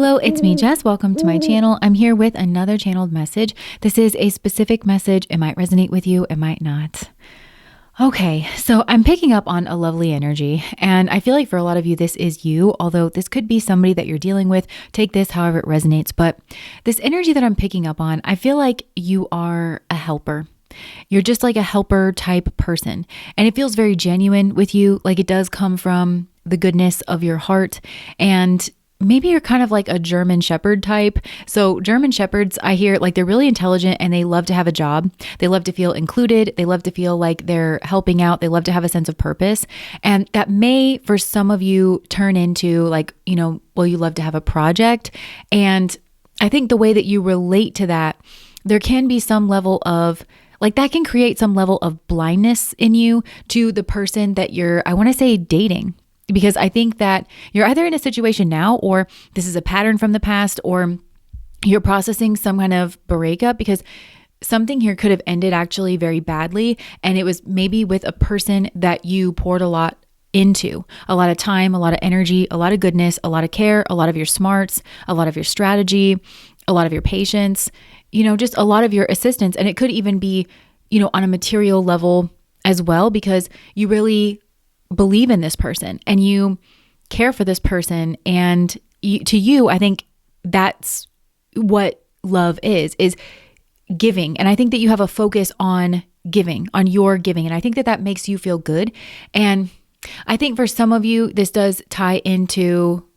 Hello, it's me, Jess. Welcome to my channel. I'm here with another channeled message. This is a specific message. It might resonate with you, it might not. Okay, so I'm picking up on a lovely energy, and I feel like for a lot of you, this is you, although this could be somebody that you're dealing with. Take this however it resonates, but this energy that I'm picking up on, I feel like you are a helper. You're just like a helper type person, and it feels very genuine with you, like it does come from the goodness of your heart, and maybe you're kind of like a German Shepherd type. So German Shepherds, I hear like they're really intelligent and they love to have a job. They love to feel included. They love to feel like they're helping out. They love to have a sense of purpose. And that may, for some of you, turn into like, well, you love to have a project. And I think the way that you relate to that, there can be some level of like that can create some level of blindness in you to the person that you're, I want to say, dating. Because I think that you're either in a situation now, or this is a pattern from the past, or you're processing some kind of breakup, because something here could have ended actually very badly. And it was maybe with a person that you poured a lot into, a lot of time, a lot of energy, a lot of goodness, a lot of care, a lot of your smarts, a lot of your strategy, a lot of your patience, just a lot of your assistance. And it could even be, on a material level as well, because you really believe in this person and you care for this person. And to you, I think that's what love is giving. And I think that you have a focus on giving, on your giving. And I think that that makes you feel good. And I think for some of you, this does tie into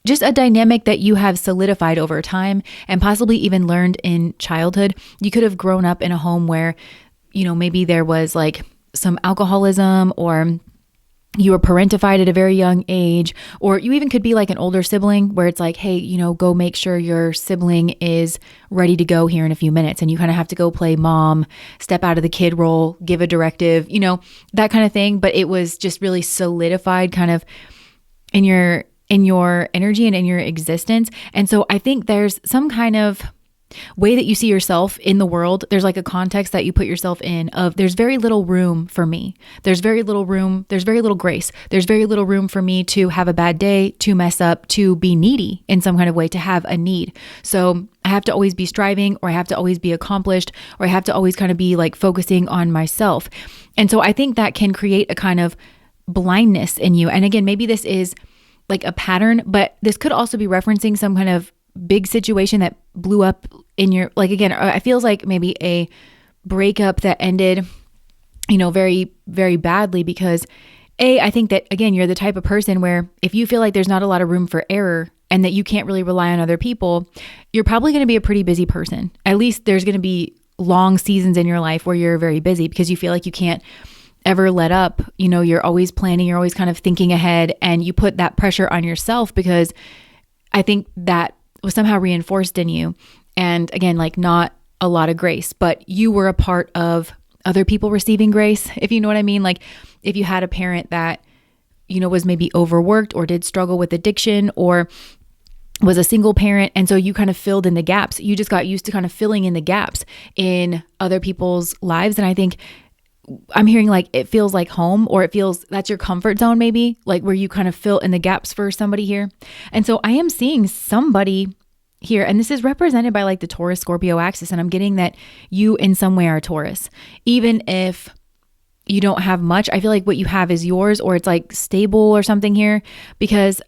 just a dynamic that you have solidified over time and possibly even learned in childhood. You could have grown up in a home where, maybe there was like some alcoholism, or you were parentified at a very young age, or you even could be like an older sibling where it's like, hey, go make sure your sibling is ready to go here in a few minutes. And you kind of have to go play mom, step out of the kid role, give a directive, that kind of thing. But it was just really solidified kind of in your energy and in your existence. And so I think there's some kind of way that you see yourself in the world. There's like a context that you put yourself in of there's very little room for me. There's very little room. There's very little grace. There's very little room for me to have a bad day, to mess up, to be needy in some kind of way, to have a need. So I have to always be striving, or I have to always be accomplished, or I have to always kind of be like focusing on myself. And so I think that can create a kind of blindness in you. And again, maybe this is like a pattern, but this could also be referencing some kind of big situation that blew up in your, like, again, it feels like maybe a breakup that ended, very, very badly, because I think that, again, you're the type of person where if you feel like there's not a lot of room for error and that you can't really rely on other people, you're probably going to be a pretty busy person. At least there's going to be long seasons in your life where you're very busy because you feel like you can't ever let up. You're always planning, you're always kind of thinking ahead, and you put that pressure on yourself because I think that was somehow reinforced in you. And again, like not a lot of grace, but you were a part of other people receiving grace, if you know what I mean. Like if you had a parent that, was maybe overworked or did struggle with addiction, or was a single parent, and so you kind of filled in the gaps. You just got used to kind of filling in the gaps in other people's lives. And I think I'm hearing like it feels like home, or it feels that's your comfort zone, maybe like where you kind of fill in the gaps for somebody here. And so I am seeing somebody here, and this is represented by like the Taurus Scorpio axis. And I'm getting that you in some way are Taurus, even if you don't have much. I feel like what you have is yours, or it's like stable or something here, because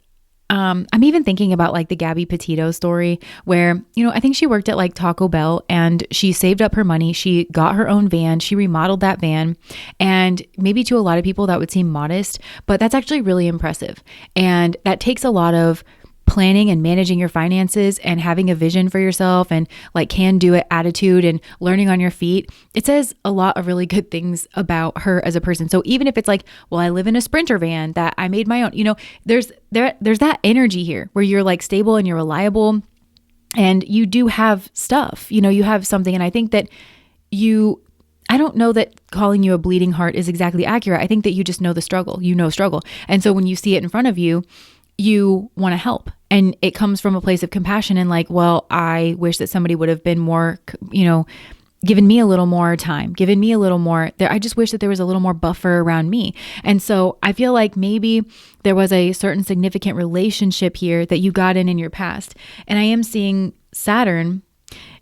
I'm even thinking about like the Gabby Petito story where, I think she worked at like Taco Bell and she saved up her money. She got her own van. She remodeled that van. And maybe to a lot of people that would seem modest, but that's actually really impressive. And that takes a lot of planning and managing your finances and having a vision for yourself and like can-do-it attitude and learning on your feet. It says a lot of really good things about her as a person. So even if it's like, well, I live in a Sprinter van that I made my own, there's that energy here where you're like stable and you're reliable and you do have stuff, you have something. And I think that I don't know that calling you a bleeding heart is exactly accurate. I think that you just know the struggle, struggle. And so when you see it in front of you, you want to help. And it comes from a place of compassion and like, well, I wish that somebody would have been more, given me a little more time, given me a little more there. I just wish that there was a little more buffer around me. And so I feel like maybe there was a certain significant relationship here that you got in your past. And I am seeing Saturn,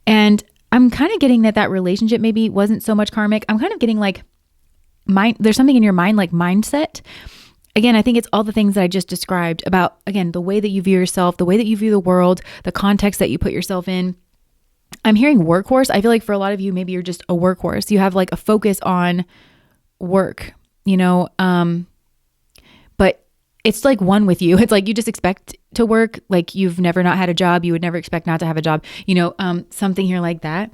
and I'm kind of getting that relationship maybe wasn't so much karmic. I'm kind of getting like there's something in your mind, like mindset. Again, I think it's all the things that I just described about, again, the way that you view yourself, the way that you view the world, the context that you put yourself in. I'm hearing workhorse. I feel like for a lot of you, maybe you're just a workhorse. You have like a focus on work, but it's like one with you. It's like you just expect to work. Like you've never not had a job. You would never expect not to have a job, something here like that.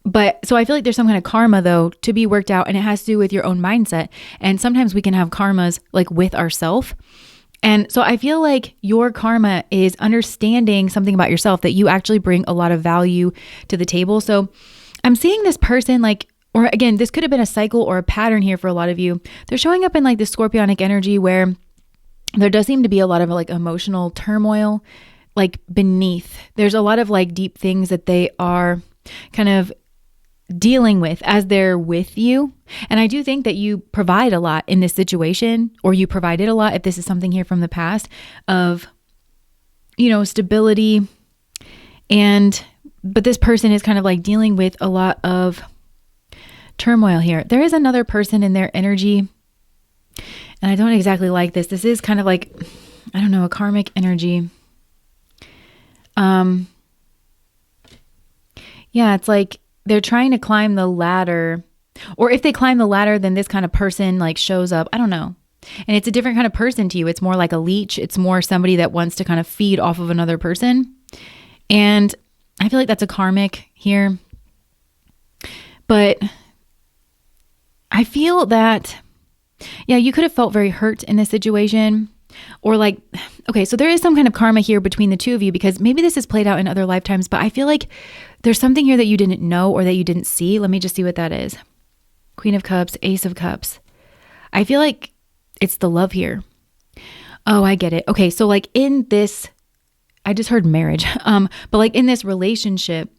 But so I feel like there's some kind of karma though to be worked out, and it has to do with your own mindset. And sometimes we can have karmas like with ourselves. And so I feel like your karma is understanding something about yourself, that you actually bring a lot of value to the table. So I'm seeing this person or again, this could have been a cycle or a pattern here for a lot of you. They're showing up in like this scorpionic energy where there does seem to be a lot of like emotional turmoil, like beneath. There's a lot of like deep things that they are kind of dealing with as they're with you. And I do think that you provide a lot in this situation, or you provided a lot if this is something here from the past of, stability. But this person is kind of like dealing with a lot of turmoil here. There is another person in their energy, and I don't exactly like this. This is kind of like, I don't know, a karmic energy. Yeah, it's like they're trying to climb the ladder, or if they climb the ladder, then this kind of person like shows up. I don't know. And it's a different kind of person to you. It's more like a leech. It's more somebody that wants to kind of feed off of another person. And I feel like that's a karmic here. But I feel that, yeah, you could have felt very hurt in this situation. Or like, okay, so there is some kind of karma here between the two of you, because maybe this is played out in other lifetimes, but I feel like there's something here that you didn't know or that you didn't see. Let me just see what that is. Queen of Cups, Ace of Cups. I feel like it's the love here. Oh, I get it. Okay, so like in this, I just heard marriage, but like in this relationship,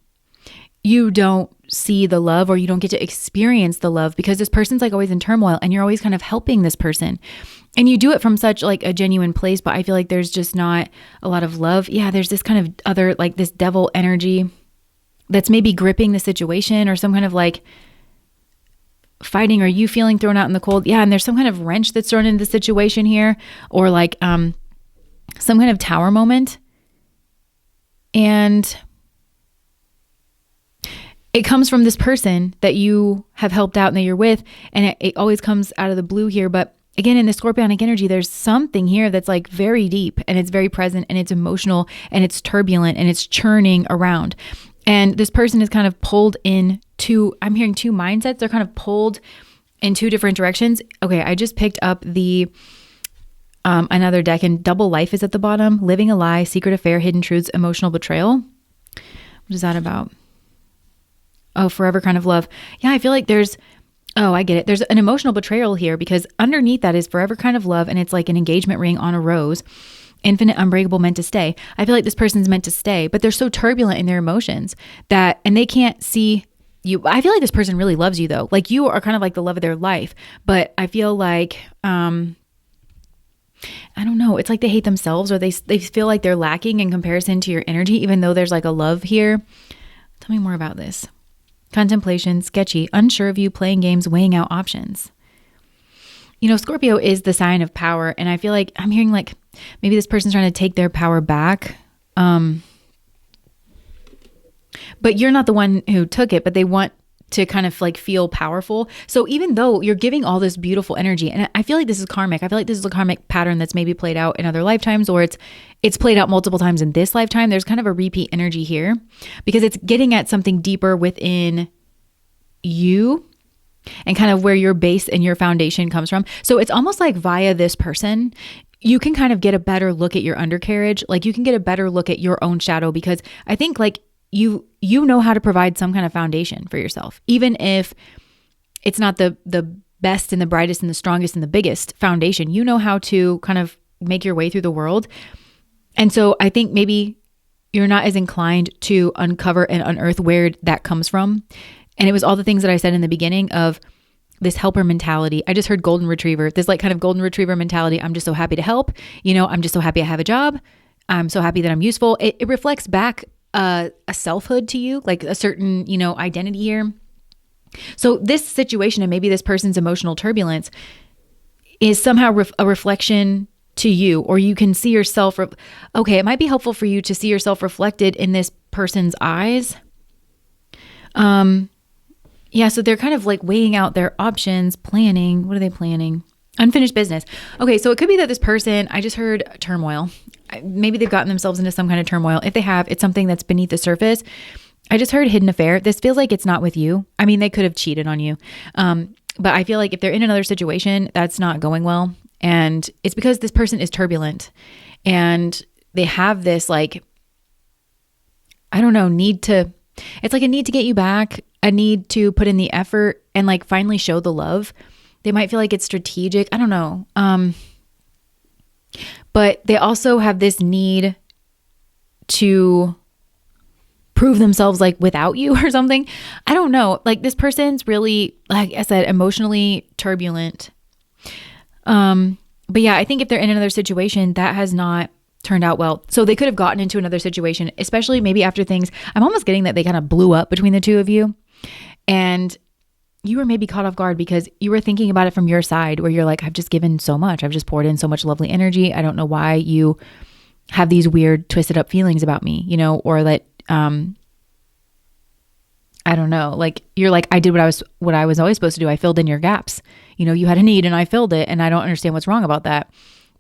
you don't see the love, or you don't get to experience the love, because this person's like always in turmoil and you're always kind of helping this person. And you do it from such like a genuine place, but I feel like there's just not a lot of love. Yeah, there's this kind of other, like this devil energy that's maybe gripping the situation, or some kind of like fighting, or you feeling thrown out in the cold. Yeah, and there's some kind of wrench that's thrown into the situation here, or like some kind of tower moment. And it comes from this person that you have helped out and that you're with, and it always comes out of the blue here. But again, in the scorpionic energy, there's something here that's like very deep, and it's very present, and it's emotional, and it's turbulent, and it's churning around. And this person is kind of pulled in I'm hearing two mindsets. They're kind of pulled in two different directions. Okay, I just picked up the another deck, and double life is at the bottom. Living a lie, secret affair, hidden truths, emotional betrayal. What is that about? Oh, forever kind of love. Yeah, I feel like I get it. There's an emotional betrayal here, because underneath that is forever kind of love, and it's like an engagement ring on a rose. Infinite, unbreakable, meant to stay. I feel like this person's meant to stay, but they're so turbulent in their emotions and they can't see you. I feel like this person really loves you though. Like you are kind of like the love of their life, but I feel like, I don't know. It's like they hate themselves, or they feel like they're lacking in comparison to your energy, even though there's like a love here. Tell me more about this. Contemplation, sketchy, unsure of you, playing games, weighing out options. Scorpio is the sign of power. And I feel like I'm hearing like maybe this person's trying to take their power back. But you're not the one who took it, but they want to kind of like feel powerful. So even though you're giving all this beautiful energy, and I feel like this is karmic, I feel like this is a karmic pattern that's maybe played out in other lifetimes, or it's played out multiple times in this lifetime. There's kind of a repeat energy here, because it's getting at something deeper within you and kind of where your base and your foundation comes from. So it's almost like via this person, you can kind of get a better look at your undercarriage. Like you can get a better look at your own shadow, because I think like you know how to provide some kind of foundation for yourself, even if it's not the best and the brightest and the strongest and the biggest foundation. You know how to kind of make your way through the world. And so I think maybe you're not as inclined to uncover and unearth where that comes from. And it was all the things that I said in the beginning of this helper mentality. I just heard golden retriever, this like kind of golden retriever mentality. I'm just so happy to help. I'm just so happy I have a job. I'm so happy that I'm useful. It reflects back a selfhood to you, like a certain, identity here. So this situation and maybe this person's emotional turbulence is somehow a reflection to you, or you can see yourself. Okay, it might be helpful for you to see yourself reflected in this person's eyes. Yeah, so they're kind of like weighing out their options, planning. What are they planning? Unfinished business. Okay, so it could be that this person, I just heard turmoil. Maybe they've gotten themselves into some kind of turmoil. If they have, it's something that's beneath the surface. I just heard hidden affair. This feels like it's not with you. I mean, they could have cheated on you. But I feel like if they're in another situation, that's not going well. And it's because this person is turbulent and they have this like, I don't know, it's like a need to get you back, a need to put in the effort and like finally show the love. They might feel like it's strategic. I don't know. But they also have this need to prove themselves like without you or something. I don't know. Like this person's really, like I said, emotionally turbulent. But yeah, I think if they're in another situation, that has not turned out well. So they could have gotten into another situation, especially maybe after things. I'm almost getting that they kind of blew up between the two of you. And you were maybe caught off guard because you were thinking about it from your side where you're like, I've just given so much. I've just poured in so much lovely energy. I don't know why you have these weird twisted up feelings about me, or that, I don't know, like you're like, I did what I was always supposed to do. I filled in your gaps. You had a need and I filled it and I don't understand what's wrong about that,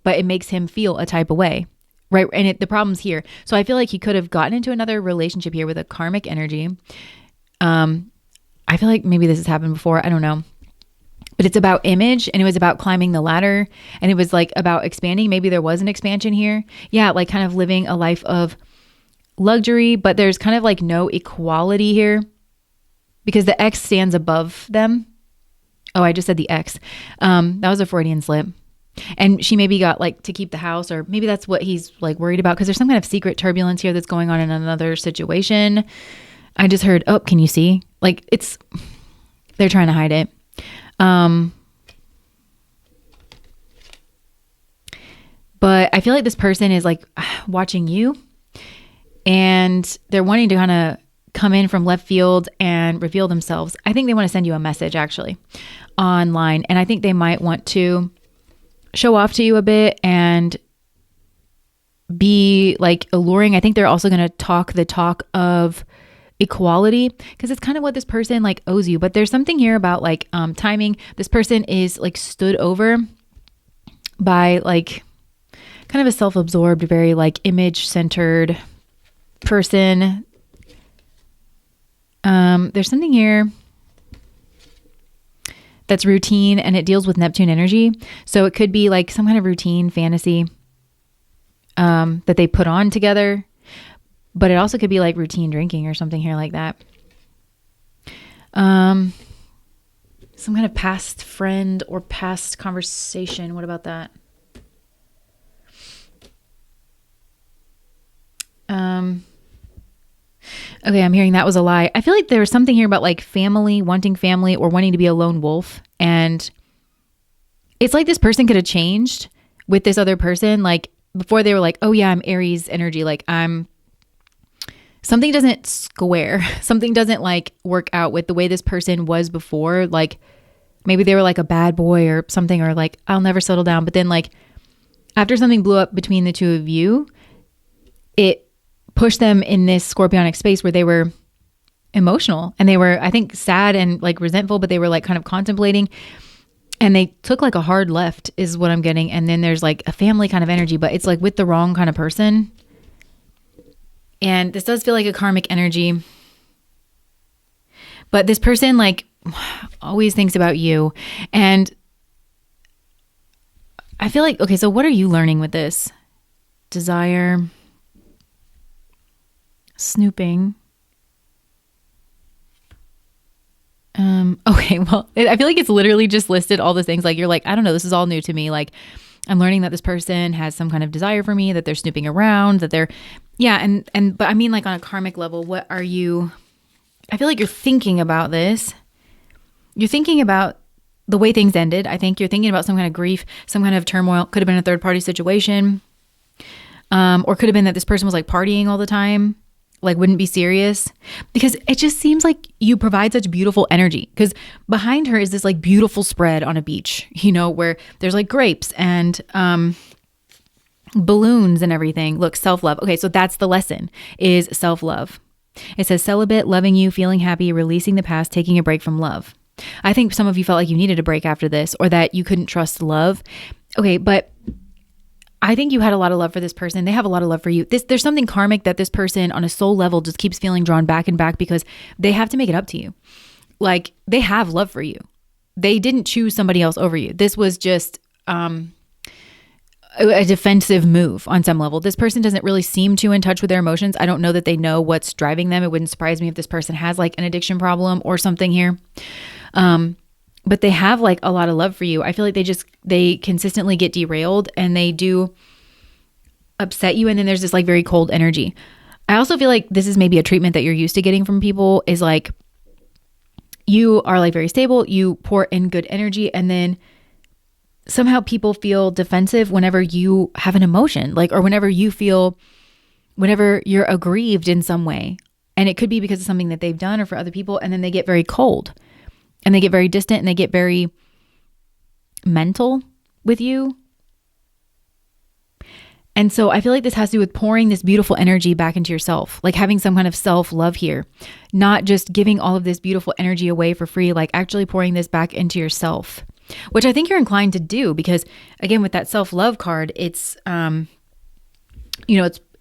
but it makes him feel a type of way. Right. And the problem's here. So I feel like he could have gotten into another relationship here with a karmic energy. I feel like maybe this has happened before. I don't know. But it's about image and it was about climbing the ladder and it was like about expanding. Maybe there was an expansion here. Yeah. Like kind of living a life of luxury, but there's kind of like no equality here because the X stands above them. Oh, I just said the X. That was a Freudian slip. And she maybe got like to keep the house, or maybe that's what he's like worried about because there's some kind of secret turbulence here that's going on in another situation. I just heard, oh, can you see? Like they're trying to hide it. But I feel like this person is like watching you and they're wanting to kind of come in from left field and reveal themselves. I think they want to send you a message actually online. And I think they might want to show off to you a bit and be like alluring. I think they're also going to talk the talk of equality because it's kind of what this person like owes you. But there's something here about like timing. This person is like stood over by like kind of a self-absorbed, very like image-centered person. There's something here that's routine and it deals with Neptune energy. So it could be like some kind of routine fantasy that they put on together, but it also could be like routine drinking or something here like that. Some kind of past friend or past conversation. What about that? Okay, I'm hearing that was a lie. I feel like there was something here about like family, wanting family or wanting to be a lone wolf. And it's like this person could have changed with this other person. Like before they were like, oh yeah, I'm Aries energy. Like something doesn't square. Something doesn't like work out with the way this person was before. Like maybe they were like a bad boy or something, or like, I'll never settle down. But then like after something blew up between the two of you, it pushed them in this scorpionic space where they were emotional and they were, I think, sad and like resentful, but they were like kind of contemplating and they took like a hard left is what I'm getting. And then there's like a family kind of energy, but it's like with the wrong kind of person. And this does feel like a karmic energy, but this person like always thinks about you. And I feel like, okay, so what are you learning with this? Desire, snooping. Okay, well, I feel like it's literally just listed all the things like you're like, I don't know, this is all new to me. Like I'm learning that this person has some kind of desire for me, that they're snooping around, that they're, yeah. But I mean like on a karmic level, what are you I feel like you're thinking about this. You're thinking about the way things ended. I think you're thinking about some kind of grief, some kind of turmoil. Could have been a third party situation. Or could have been that this person was like partying all the time, like wouldn't be serious, because it just seems like you provide such beautiful energy, because behind her is this like beautiful spread on a beach, where there's like grapes and balloons and everything. Look, self-love. Okay, so that's the lesson, is self-love. It says celibate, loving you, feeling happy, releasing the past, taking a break from love. I think some of you felt like you needed a break after this, or that you couldn't trust love. Okay, but I think you had a lot of love for this person. They have a lot of love for you. There's something karmic that this person on a soul level just keeps feeling drawn back and back, because they have to make it up to you. Like, they have love for you. They didn't choose somebody else over you. This was just a defensive move on some level. This person doesn't really seem too in touch with their emotions. I don't know that they know what's driving them. It wouldn't surprise me if this person has like an addiction problem or something here. But they have like a lot of love for you. I feel like they consistently get derailed, and they do upset you. And then there's this like very cold energy. I also feel like this is maybe a treatment that you're used to getting from people, is like, you are like very stable, you pour in good energy, and then somehow people feel defensive whenever you have an emotion, like, or whenever you're aggrieved in some way. And it could be because of something that they've done or for other people. And then they get very cold, and they get very distant, and they get very mental with you. And so I feel like this has to do with pouring this beautiful energy back into yourself, like having some kind of self-love here, not just giving all of this beautiful energy away for free, like actually pouring this back into yourself, which I think you're inclined to do, because again, with that self-love card, it's, it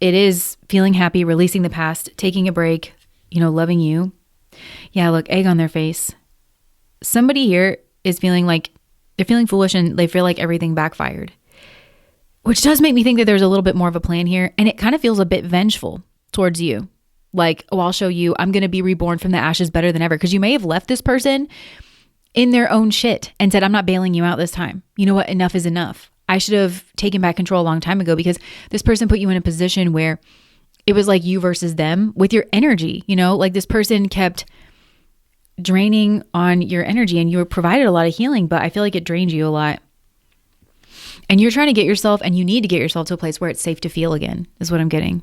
is feeling happy, releasing the past, taking a break, loving you. Yeah, look, egg on their face. Somebody here is feeling like they're feeling foolish, and they feel like everything backfired, which does make me think that there's a little bit more of a plan here. And it kind of feels a bit vengeful towards you. Like, oh, I'll show you, I'm going to be reborn from the ashes better than ever. Because you may have left this person in their own shit and said, I'm not bailing you out this time. You know what? Enough is enough. I should have taken back control a long time ago, because this person put you in a position where it was like you versus them with your energy. Like this person kept draining on your energy, and you were provided a lot of healing, but I feel like it drained you a lot. And you're trying to get yourself, and you need to get yourself to a place where it's safe to feel again, is what I'm getting.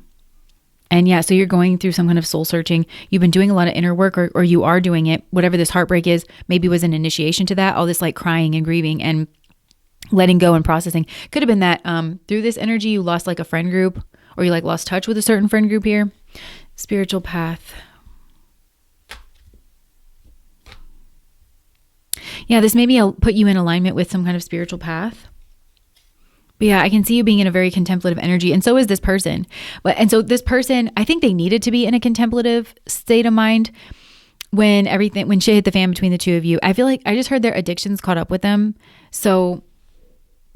And yeah, so you're going through some kind of soul searching. You've been doing a lot of inner work, or you are doing it. Whatever this heartbreak is, maybe was an initiation to that. All this like crying and grieving and letting go and processing. Could have been that through this energy, you lost like a friend group, or you like lost touch with a certain friend group here. Spiritual path. Yeah, this maybe will put you in alignment with some kind of spiritual path. But yeah, I can see you being in a very contemplative energy, and so is this person. And so this person, I think they needed to be in a contemplative state of mind when shit hit the fan between the two of you. I feel like I just heard their addictions caught up with them. So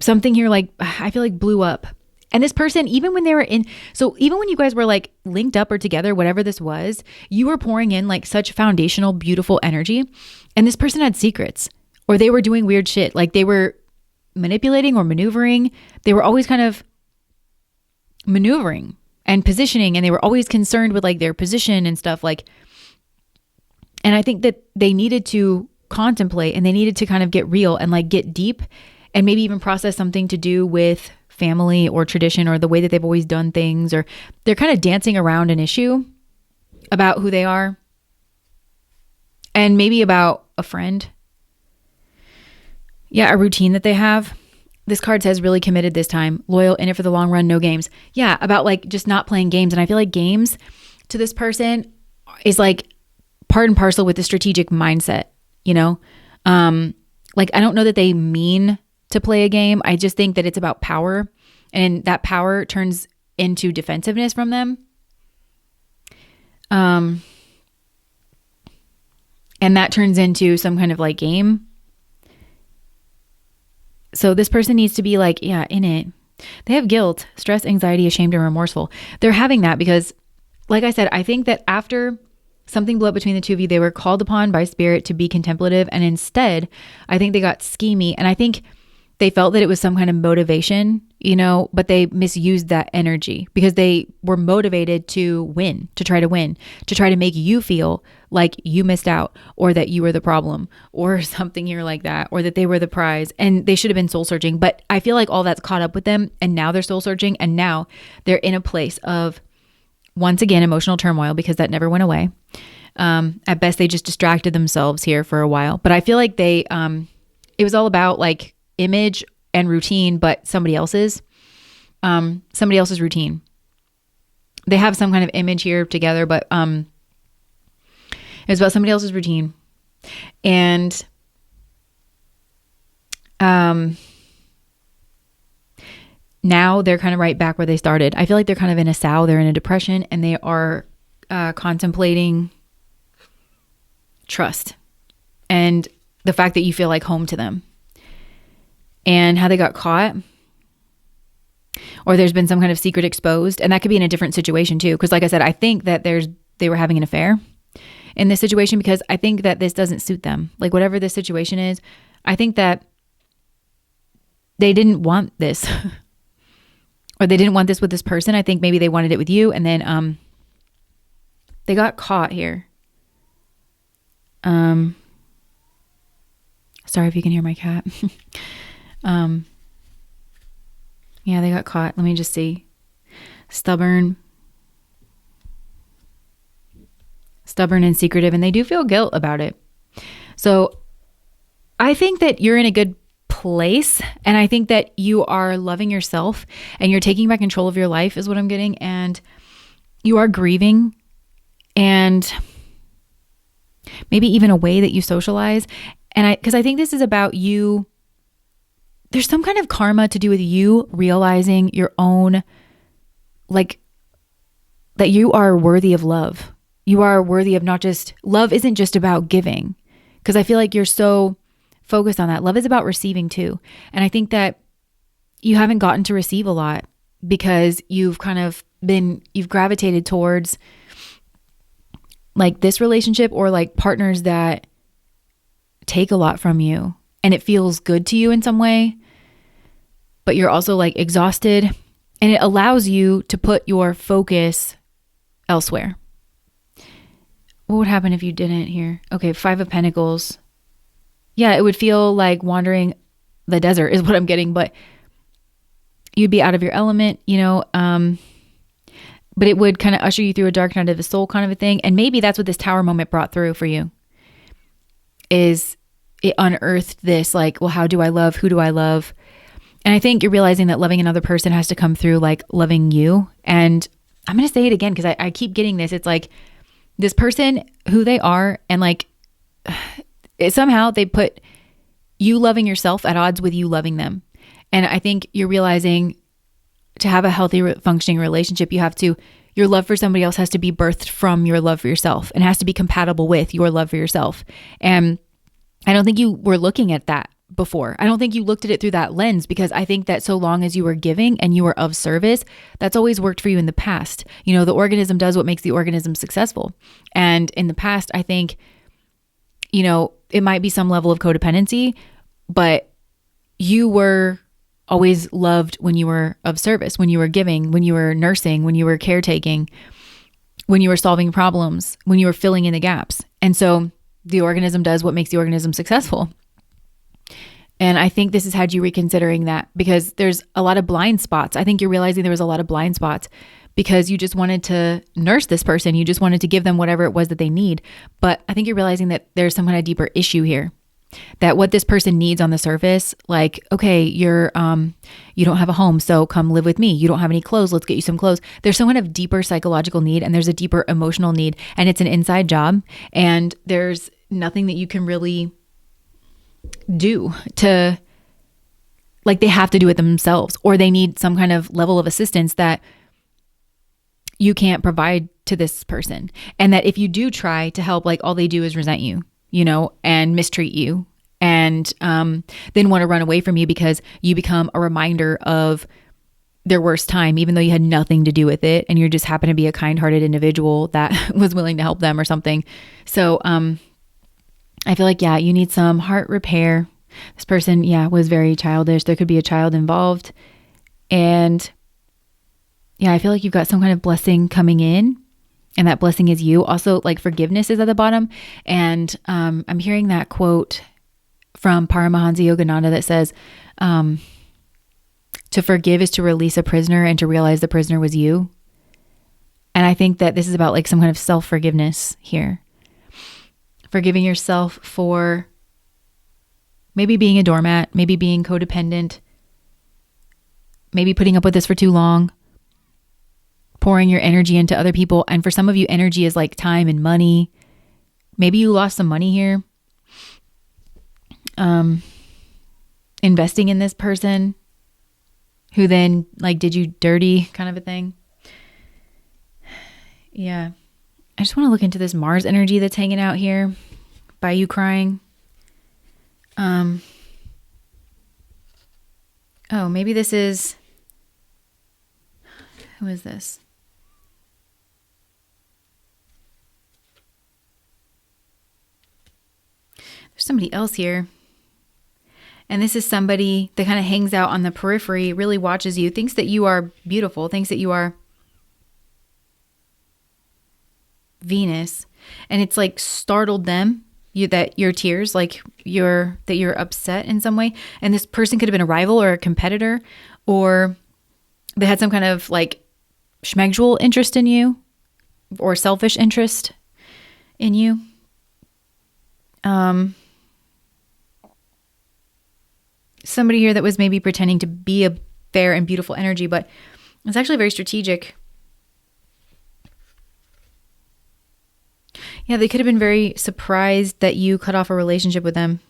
something here, like, I feel like blew up. And this person, even when you guys were like linked up or together, whatever this was, you were pouring in like such foundational, beautiful energy. And this person had secrets, or they were doing weird shit. Like they were manipulating or maneuvering. They were always kind of maneuvering and positioning, and they were always concerned with like their position and stuff like. And I think that they needed to contemplate, and they needed to kind of get real and like get deep, and maybe even process something to do with family or tradition, or the way that they've always done things, or they're kind of dancing around an issue about who they are, and maybe about a friend. Yeah, a routine that they have. This card says really committed this time, loyal, in it for the long run, no games. Yeah, about like just not playing games. And I feel like games to this person is like part and parcel with the strategic mindset, Like I don't know that they mean to play a game. I just think that it's about power, and that power turns into defensiveness from them. And that turns into some kind of like game. So this person needs to be like, yeah, in it. They have guilt, stress, anxiety, ashamed, and remorseful. They're having that because, like I said, I think that after something blew up between the two of you, they were called upon by spirit to be contemplative. And instead, I think they got schemy. And I think they felt that it was some kind of motivation, but they misused that energy because they were motivated to win, to try to make you feel like you missed out or that you were the problem or something here like that, or that they were the prize and they should have been soul searching. But I feel like all that's caught up with them and now they're soul searching and now they're in a place of, once again, emotional turmoil because that never went away. At best, they just distracted themselves here for a while. But I feel like it was all about like image and routine, but somebody else's routine. They have some kind of image here together, but it was about somebody else's routine. And now they're kind of right back where they started. I feel like they're kind of in a sow, they're in a depression, and they are contemplating trust and the fact that you feel like home to them. And how they got caught, or there's been some kind of secret exposed, and that could be in a different situation too. Because like I said, I think that they were having an affair in this situation because I think that this doesn't suit them. Like whatever this situation is, I think that they didn't want this, or they didn't want this with this person. I think maybe they wanted it with you, and then they got caught here. Sorry if you can hear my cat. Yeah, they got caught. Let me just see. Stubborn and secretive, and they do feel guilt about it. So I think that you're in a good place, and I think that you are loving yourself and you're taking back control of your life is what I'm getting, and you are grieving, and maybe even a way that you socialize. And because I think this is about you. There's some kind of karma to do with you realizing your own, like, that you are worthy of love. You are worthy of not just, love isn't just about giving. Because I feel like you're so focused on that. Love is about receiving too. And I think that you haven't gotten to receive a lot because you've gravitated towards like this relationship or like partners that take a lot from you and it feels good to you in some way. But you're also like exhausted, and it allows you to put your focus elsewhere. What would happen if you didn't here? Okay, 5 of Pentacles. Yeah, it would feel like wandering the desert is what I'm getting, but you'd be out of your element, but it would kind of usher you through a dark night of the soul kind of a thing. And maybe that's what this tower moment brought through for you, is it unearthed this like, well, how do I love? Who do I love? And I think you're realizing that loving another person has to come through like loving you. And I'm going to say it again because I keep getting this. It's like this person, who they are, and like somehow they put you loving yourself at odds with you loving them. And I think you're realizing to have a healthy functioning relationship, your love for somebody else has to be birthed from your love for yourself and has to be compatible with your love for yourself. And I don't think you were looking at that before. I don't think you looked at it through that lens, because I think that so long as you were giving and you were of service, that's always worked for you in the past. The organism does what makes the organism successful. And in the past, I think, it might be some level of codependency, but you were always loved when you were of service, when you were giving, when you were nursing, when you were caretaking, when you were solving problems, when you were filling in the gaps. And so the organism does what makes the organism successful. And I think this has had you reconsidering that, because there's a lot of blind spots. I think you're realizing there was a lot of blind spots because you just wanted to nurse this person. You just wanted to give them whatever it was that they need. But I think you're realizing that there's some kind of deeper issue here, that what this person needs on the surface, like, okay, you don't have a home, so come live with me. You don't have any clothes, let's get you some clothes. There's some kind of deeper psychological need, and there's a deeper emotional need, and it's an inside job, and there's nothing that you can really do to, like, they have to do it themselves, or they need some kind of level of assistance that you can't provide to this person. And that if you do try to help, like, all they do is resent you, and mistreat you, and then want to run away from you because you become a reminder of their worst time, even though you had nothing to do with it, and you just happen to be a kind-hearted individual that was willing to help them or something. So I feel like, yeah, you need some heart repair. This person, was very childish. There could be a child involved. And I feel like you've got some kind of blessing coming in, and that blessing is you. Also, like forgiveness is at the bottom. And I'm hearing that quote from Paramahansa Yogananda that says, to forgive is to release a prisoner and to realize the prisoner was you. And I think that this is about like some kind of self-forgiveness here. Forgiving yourself for maybe being a doormat, maybe being codependent, maybe putting up with this for too long, pouring your energy into other people. And for some of you, energy is like time and money. Maybe you lost some money here. Investing in this person who then like did you dirty kind of a thing. Yeah. I just want to look into this Mars energy that's hanging out here by you crying. Oh, maybe this is, who is this? There's somebody else here. And this is somebody that kind of hangs out on the periphery, really watches you, thinks that you are beautiful, thinks that you are Venus. And it's like startled them, that your tears, like that you're upset in some way. And this person could have been a rival or a competitor, or they had some kind of like schmegdual interest in you or selfish interest in you. Somebody here that was maybe pretending to be a fair and beautiful energy, but it's actually very strategic. Yeah, they could have been very surprised that you cut off a relationship with them,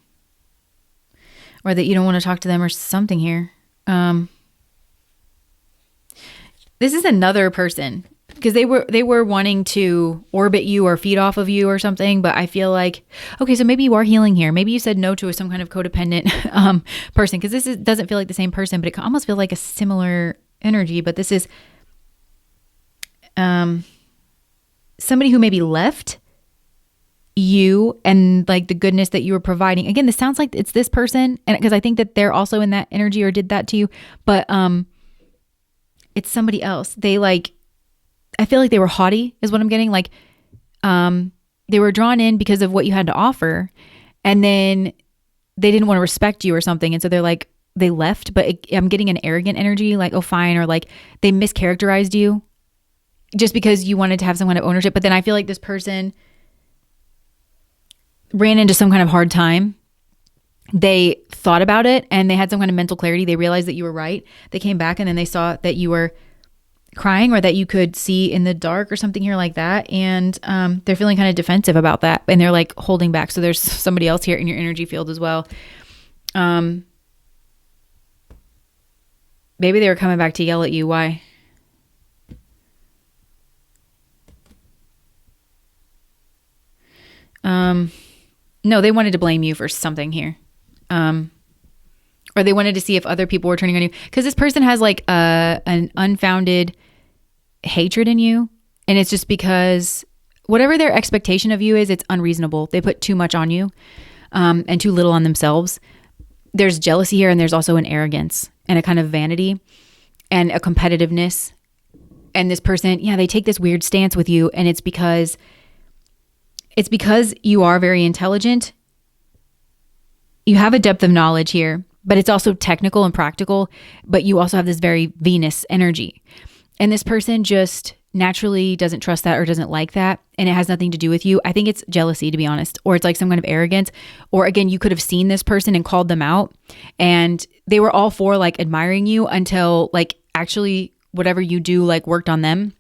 or that you don't want to talk to them, or something here. This is another person, because they were wanting to orbit you or feed off of you or something. But I feel like, okay, so maybe you are healing here. Maybe you said no to some kind of codependent person, because doesn't feel like the same person, but it almost feels like a similar energy. But this is somebody who maybe left you and like the goodness that you were providing. Again, this sounds like it's this person, and because I think that they're also in that energy or did that to you, but it's somebody else. They like, I feel like they were haughty is what I'm getting. Like, they were drawn in because of what you had to offer, and then they didn't want to respect you or something. And so they're like, they left, but I'm getting an arrogant energy, like, oh, fine. Or like they mischaracterized you just because you wanted to have some kind of ownership. But then I feel like this person ran into some kind of hard time. They thought about it and they had some kind of mental clarity. They realized that you were right. They came back and then they saw that you were crying, or that you could see in the dark or something here like that. And they're feeling kind of defensive about that. And they're like holding back. So there's somebody else here in your energy field as well. Maybe they were coming back to yell at you. Why? No, they wanted to blame you for something here. Or they wanted to see if other people were turning on you. Because this person has like an unfounded hatred in you. And it's just because whatever their expectation of you is, it's unreasonable. They put too much on you and too little on themselves. There's jealousy here, and there's also an arrogance and a kind of vanity and a competitiveness. And this person, they take this weird stance with you, and it's because you are very intelligent. You have a depth of knowledge here, but it's also technical and practical, but you also have this very Venus energy. And this person just naturally doesn't trust that or doesn't like that, and it has nothing to do with you. I think it's jealousy, to be honest, or it's like some kind of arrogance. Or again, you could have seen this person and called them out, and they were all for like admiring you until like actually whatever you do like worked on them.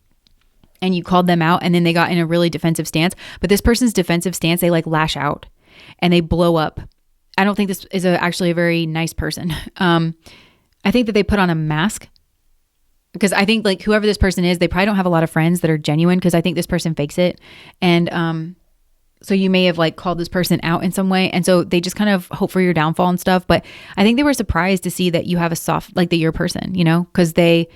And you called them out, and then they got in a really defensive stance. But this person's defensive stance, they like lash out and they blow up. I don't think this is actually a very nice person. I think that they put on a mask, because I think like whoever this person is, they probably don't have a lot of friends that are genuine, because I think this person fakes it. And so you may have like called this person out in some way. And so they just kind of hope for your downfall and stuff. But I think they were surprised to see that you have a soft, like that you're a person, because they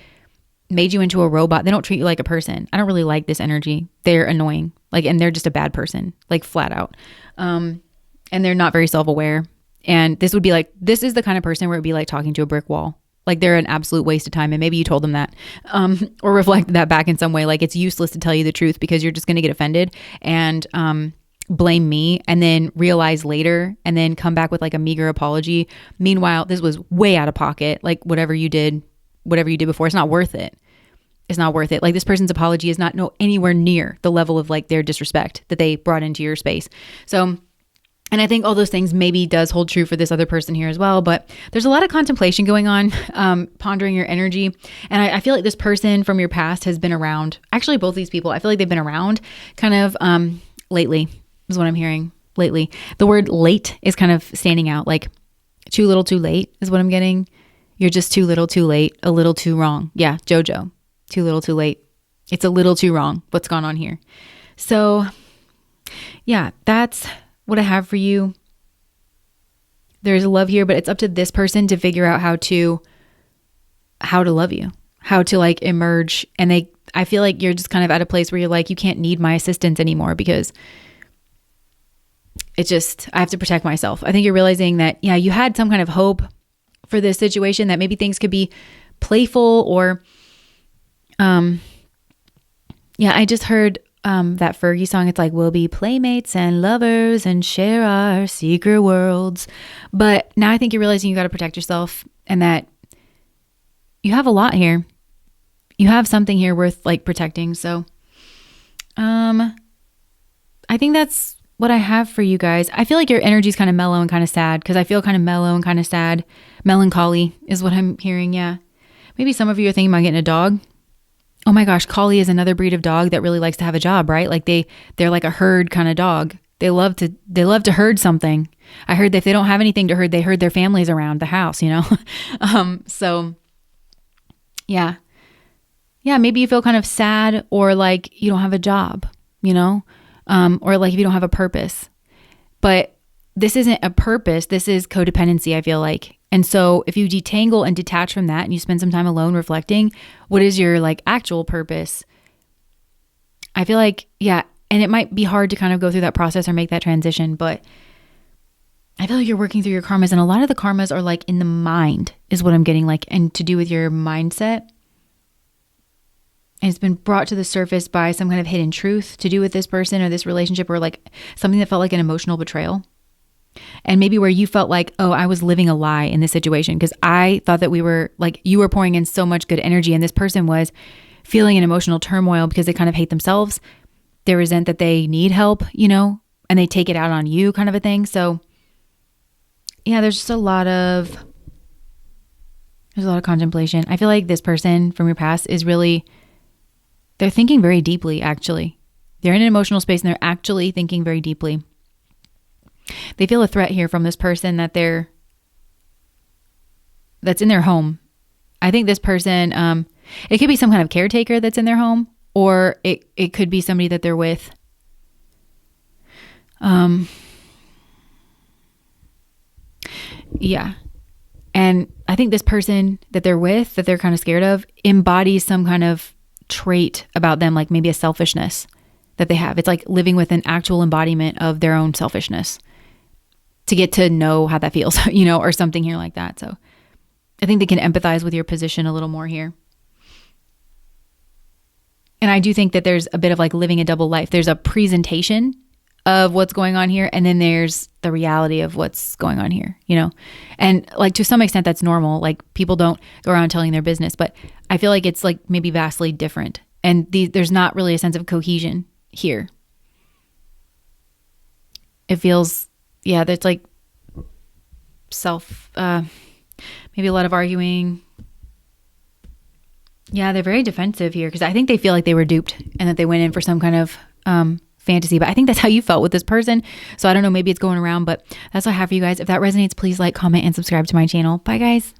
made you into a robot. They don't treat you like a person. I don't really like this energy. They're annoying. Like, and they're just a bad person, like flat out. And they're not very self-aware. And this is the kind of person where it'd be like talking to a brick wall. Like they're an absolute waste of time. And maybe you told them that, or reflected that back in some way. Like it's useless to tell you the truth because you're just going to get offended and, blame me and then realize later and then come back with like a meager apology. Meanwhile, this was way out of pocket. Like whatever you did before, it's not worth it. It's not worth it. Like this person's apology is not anywhere near the level of like their disrespect that they brought into your space. So, and I think all those things maybe does hold true for this other person here as well, but there's a lot of contemplation going on, pondering your energy. And I feel like this person from your past has been around, actually both these people, I feel like they've been around kind of lately is what I'm hearing lately. The word late is kind of standing out, like too little too late is what I'm getting. You're just too little too late, a little too wrong. Yeah, Jojo, too little too late. It's a little too wrong what's gone on here. So yeah, that's what I have for you. There's love here, but it's up to this person to figure out how to love you, how to like emerge. And I feel like you're just kind of at a place where you're like, you can't need my assistance anymore because I have to protect myself. I think you're realizing that, yeah, you had some kind of hope for this situation, that maybe things could be playful or, yeah, I just heard that Fergie song. It's like, we'll be playmates and lovers and share our secret worlds. But now I think you're realizing you got to protect yourself and that you have a lot here. You have something here worth like protecting. So, I think that's what I have for you guys. I feel like your energy is kind of mellow and kind of sad because I feel kind of mellow and kind of sad. Melancholy is what I'm hearing. Yeah. Maybe some of you are thinking about getting a dog. Oh my gosh. Collie is another breed of dog that really likes to have a job, right? Like they're like a herd kind of dog. They love to herd something. I heard that if they don't have anything to herd, they herd their families around the house, you know? So yeah. Yeah. Maybe you feel kind of sad or like you don't have a job, you know? Or like if you don't have a purpose. But this isn't a purpose. This is codependency, I feel like. And so if you detangle and detach from that and you spend some time alone reflecting, what is your like actual purpose? I feel like, yeah, and it might be hard to kind of go through that process or make that transition, but I feel like you're working through your karmas, and a lot of the karmas are like in the mind is what I'm getting, like, and to do with your mindset. And it's been brought to the surface by some kind of hidden truth to do with this person or this relationship, or like something that felt like an emotional betrayal. And maybe where you felt like, oh, I was living a lie in this situation because I thought that we were like, you were pouring in so much good energy and this person was feeling an emotional turmoil because they kind of hate themselves. They resent that they need help, you know, and they take it out on you, kind of a thing. So yeah, there's just a lot of contemplation. I feel like this person from your past is really, they're thinking very deeply, actually. They're in an emotional space and they're actually thinking very deeply. They feel a threat here from this person that's in their home. I think this person, it could be some kind of caretaker that's in their home, or it could be somebody that they're with. Yeah. And I think this person that they're with, that they're kind of scared of, embodies some kind of trait about them, like maybe a selfishness that they have. It's like living with an actual embodiment of their own selfishness to get to know how that feels, you know, or something here like that. So I think they can empathize with your position a little more here. And I do think that there's a bit of like living a double life. There's a presentation of what's going on here, and then there's the reality of what's going on here, you know? And like to some extent that's normal. Like people don't go around telling their business, but I feel like it's like maybe vastly different. And there's not really a sense of cohesion here. It feels, yeah, that's like maybe a lot of arguing. Yeah, they're very defensive here because I think they feel like they were duped and that they went in for some kind of fantasy. But I think that's how you felt with this person. So I don't know, maybe it's going around, but that's what I have for you guys. If that resonates, please like, comment, and subscribe to my channel. Bye, guys.